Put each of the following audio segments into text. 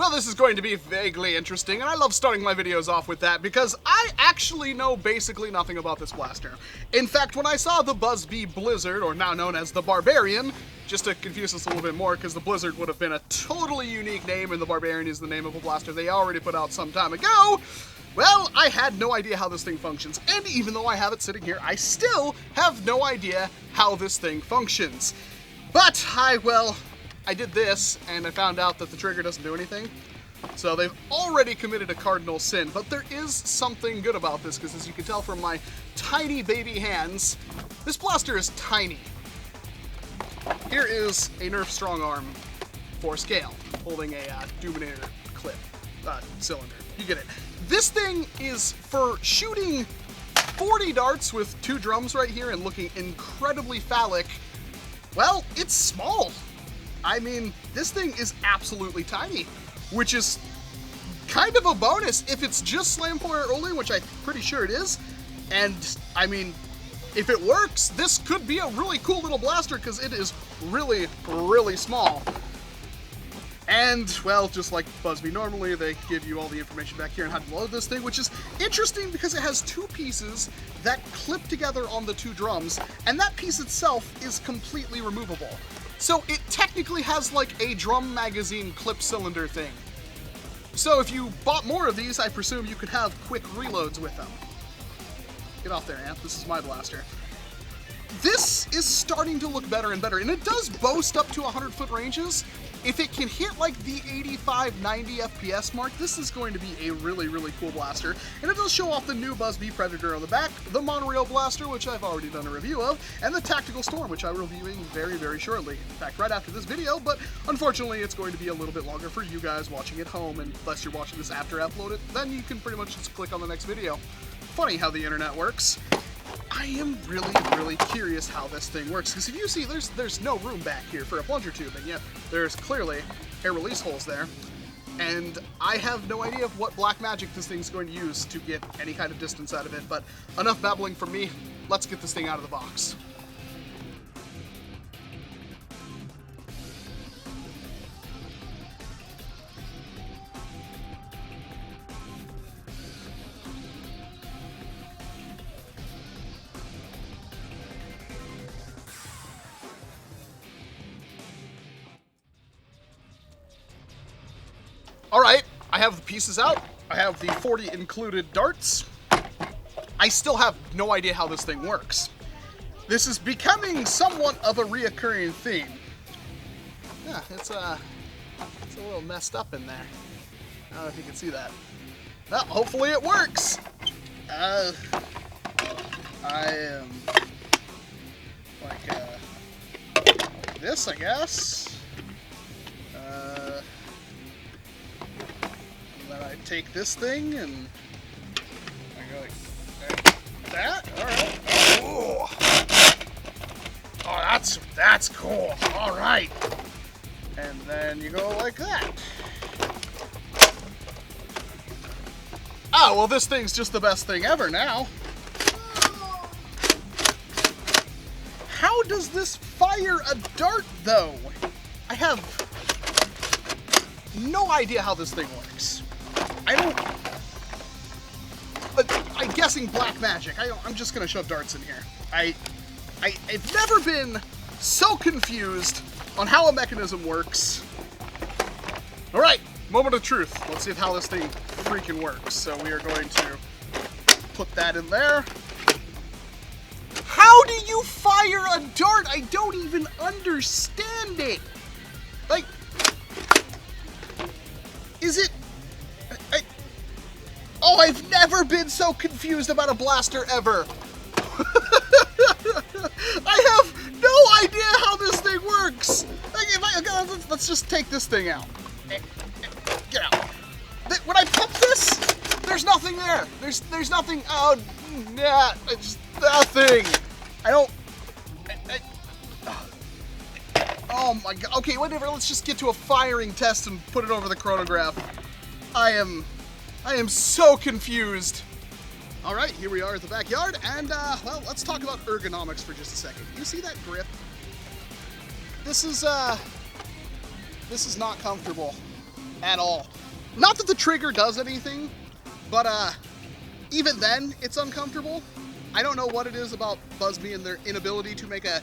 Well, this is going to be vaguely interesting, and I love starting my videos off with that because I actually know basically nothing about this blaster. In fact, when I saw the BuzzBee Blizzard, or now known as the Barbarian, just to confuse us a little bit more, because the Blizzard would have been a totally unique name, and the Barbarian is the name of a blaster they already put out some time ago, well, I had no idea how this thing functions, and even though I have it sitting here, I still have no idea how this thing functions. But I did this, and I found out that the trigger doesn't do anything. So they've already committed a cardinal sin, but there is something good about this, because as you can tell from my tiny baby hands, this blaster is tiny. Here is a Nerf strong arm for scale, holding a Dominator clip, cylinder. You get it. This thing is for shooting 40 darts with 2 drums right here and looking incredibly phallic. Well, it's small. I mean, this thing is absolutely tiny, which is kind of a bonus if it's just Slamfire only, which I'm pretty sure it is. And, I mean, if it works, this could be a really cool little blaster because it is really, really small. And, well, just like BuzzBee normally, they give you all the information back here on how to load this thing, which is interesting because it has 2 pieces that clip together on the 2 drums, and that piece itself is completely removable. So it technically has like a drum magazine clip cylinder thing. So if you bought more of these, I presume you could have quick reloads with them. Get off there, Ant. This is my blaster. This is starting to look better and better, and it does boast up to 100-foot ranges. If it can hit like the 85, 90 FPS mark, this is going to be a really, really cool blaster. And it does show off the new BuzzBee Predator on the back, the Monorail Blaster, which I've already done a review of, and the Tactical Storm, which I'm reviewing very, very shortly. In fact, right after this video, but unfortunately it's going to be a little bit longer for you guys watching at home, and unless you're watching this after I upload it, then you can pretty much just click on the next video. Funny how the internet works. I am really, really curious how this thing works, because if you see, there's no room back here for a plunger tube, and yet there's clearly air release holes there, and I have no idea of what black magic this thing's going to use to get any kind of distance out of it, but enough babbling from me, let's get this thing out of the box. Alright, I have the pieces out. I have the 40 included darts. I still have no idea how this thing works. This is becoming somewhat of a reoccurring theme. Yeah, it's a little messed up in there. I don't know if you can see that. Well, hopefully it works. I am like this, I guess. I take this thing and I go like that. All right. Oh, that's cool. All right. And then you go like that. Oh, well, this thing's just the best thing ever now. How does this fire a dart, though? I have no idea how this thing works. I'm guessing black magic. I'm just gonna shove darts in here. I've never been so confused on how a mechanism works. All right, moment of truth. Let's see how this thing freaking works. So we are going to put that in there. How do you fire a dart? I don't even understand it. Like, is it... Oh, I've never been so confused about a blaster ever. I have no idea how this thing works. Like, let's just take this thing out. Get out. When I pump this, there's nothing there. There's nothing. Oh, yeah, it's nothing. I don't. Oh my god. Okay, whatever. Let's just get to a firing test and put it over the chronograph. I am so confused. All right, here we are at the backyard, and well, let's talk about ergonomics for just a second. You see that grip? This is not comfortable. at all. Not that the trigger does anything, but even then, it's uncomfortable. I don't know what it is about BuzzBee and their inability to make a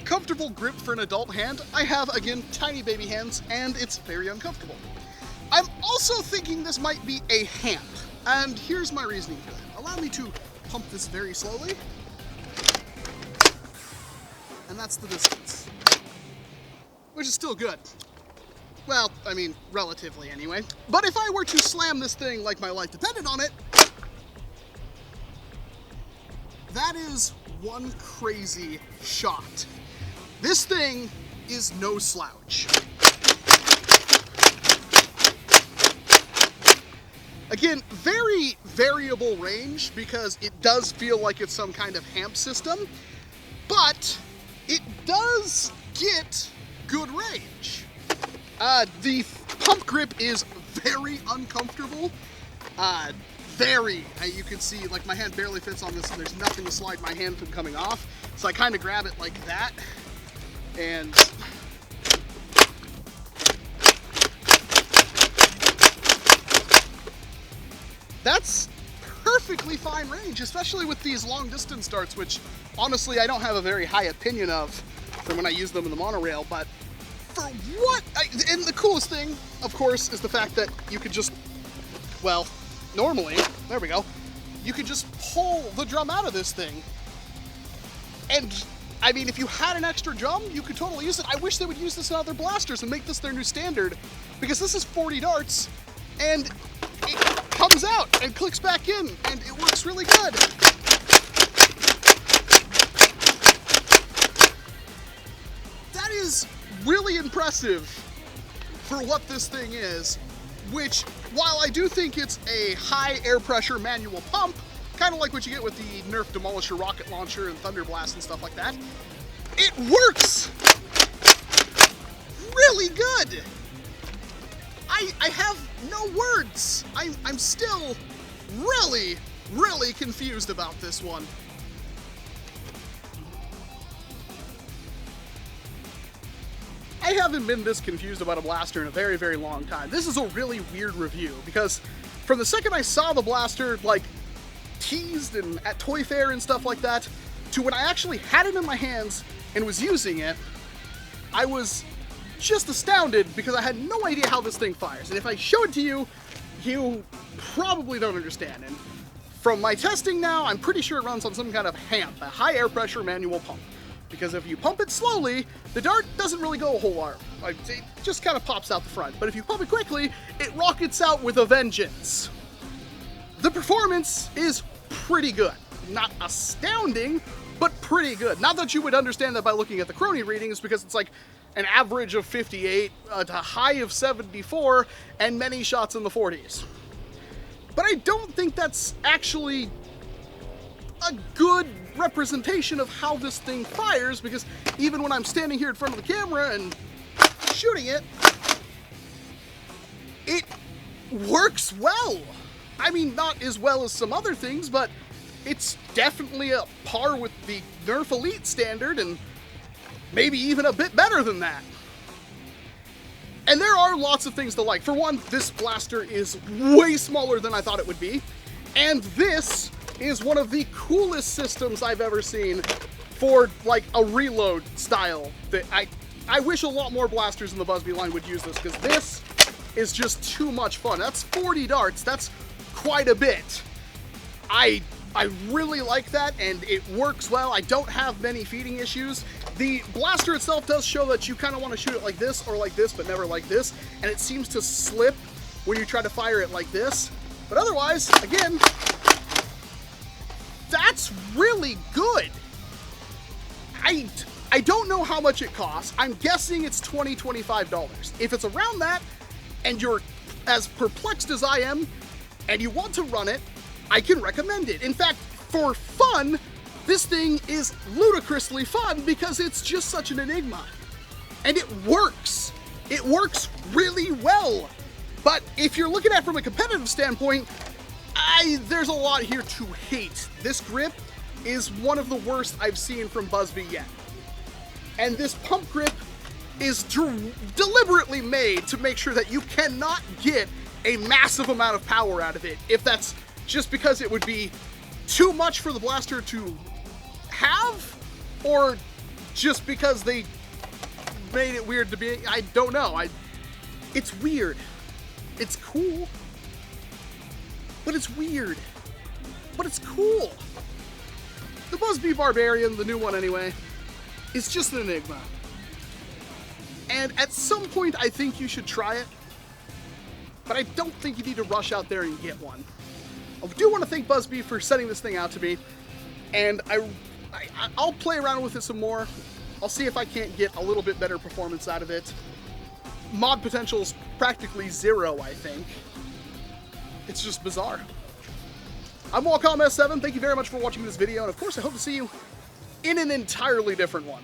comfortable grip for an adult hand. I have, again, tiny baby hands, and it's very uncomfortable. I'm also thinking this might be a hamp, and here's my reasoning for that. Allow me to pump this very slowly, and that's the distance, which is still good. Well, I mean, relatively anyway. But if I were to slam this thing like my life depended on it, that is one crazy shot. This thing is no slouch. Again, very variable range because it does feel like it's some kind of hamp system, but it does get good range. The pump grip is very uncomfortable. You can see, like, my hand barely fits on this and there's nothing to slide my hand from coming off. So I kind of grab it like that, and that's perfectly fine range, especially with these long distance darts, which honestly I don't have a very high opinion of from when I use them in the monorail, but for what? And the coolest thing, of course, is the fact that you could just, well, normally, there we go, you could just pull the drum out of this thing. And, I mean, if you had an extra drum, you could totally use it. I wish they would use this in other blasters and make this their new standard, because this is 40 darts, and it comes out and clicks back in, and it works really good. That is really impressive for what this thing is, which, while I do think it's a high air pressure manual pump, kind of like what you get with the Nerf Demolisher rocket launcher and Thunder Blast and stuff like that, it works really good. I have no words. I'm still really, really confused about this one. I haven't been this confused about a blaster in a very, very long time. This is a really weird review because from the second I saw the blaster, like, teased and at Toy Fair and stuff like that, to when I actually had it in my hands and was using it, I was just astounded because I had no idea how this thing fires. And if I show it to you, you probably don't understand. And from my testing now, I'm pretty sure it runs on some kind of hamp, a high air pressure manual pump. Because if you pump it slowly, the dart doesn't really go a whole lot. It just kind of pops out the front. But if you pump it quickly, it rockets out with a vengeance. The performance is pretty good. Not astounding, but pretty good. Not that you would understand that by looking at the Crony readings, because it's like an average of 58, a high of 74, and many shots in the 40s. But I don't think that's actually a good representation of how this thing fires, because even when I'm standing here in front of the camera and shooting it, it works well. I mean, not as well as some other things, but it's definitely a par with the Nerf Elite standard, and maybe even a bit better than that. And there are lots of things to like. For one, this blaster is way smaller than I thought it would be, and this is one of the coolest systems I've ever seen for, like, a reload style. That I wish a lot more blasters in the BuzzBee line would use this, because this is just too much fun. That's 40 darts. That's quite a bit. I really like that, and it works well. I don't have many feeding issues. The blaster itself does show that you kind of want to shoot it like this or like this, but never like this, and it seems to slip when you try to fire it like this. But otherwise, again, that's really good. I don't know how much it costs. I'm guessing it's $20, $25. If it's around that, and you're as perplexed as I am, and you want to run it, I can recommend it. In fact, for fun, this thing is ludicrously fun because it's just such an enigma. And it works. It works really well. But if you're looking at it from a competitive standpoint, there's a lot here to hate. This grip is one of the worst I've seen from BuzzBee yet. And this pump grip is deliberately made to make sure that you cannot get a massive amount of power out of it. If that's just because it would be too much for the blaster to have, or just because they made it weird to be, I don't know. It's weird. It's cool, but it's weird. But it's cool. The BuzzBee Barbarian, the new one anyway, is just an enigma. And at some point, I think you should try it, but I don't think you need to rush out there and get one. I do want to thank BuzzBee for sending this thing out to me, and I'll play around with it some more. I'll see if I can't get a little bit better performance out of it. Mod potential is practically zero, I think. It's just bizarre. I'm Walcom S7. Thank you very much for watching this video, and of course I hope to see you in an entirely different one.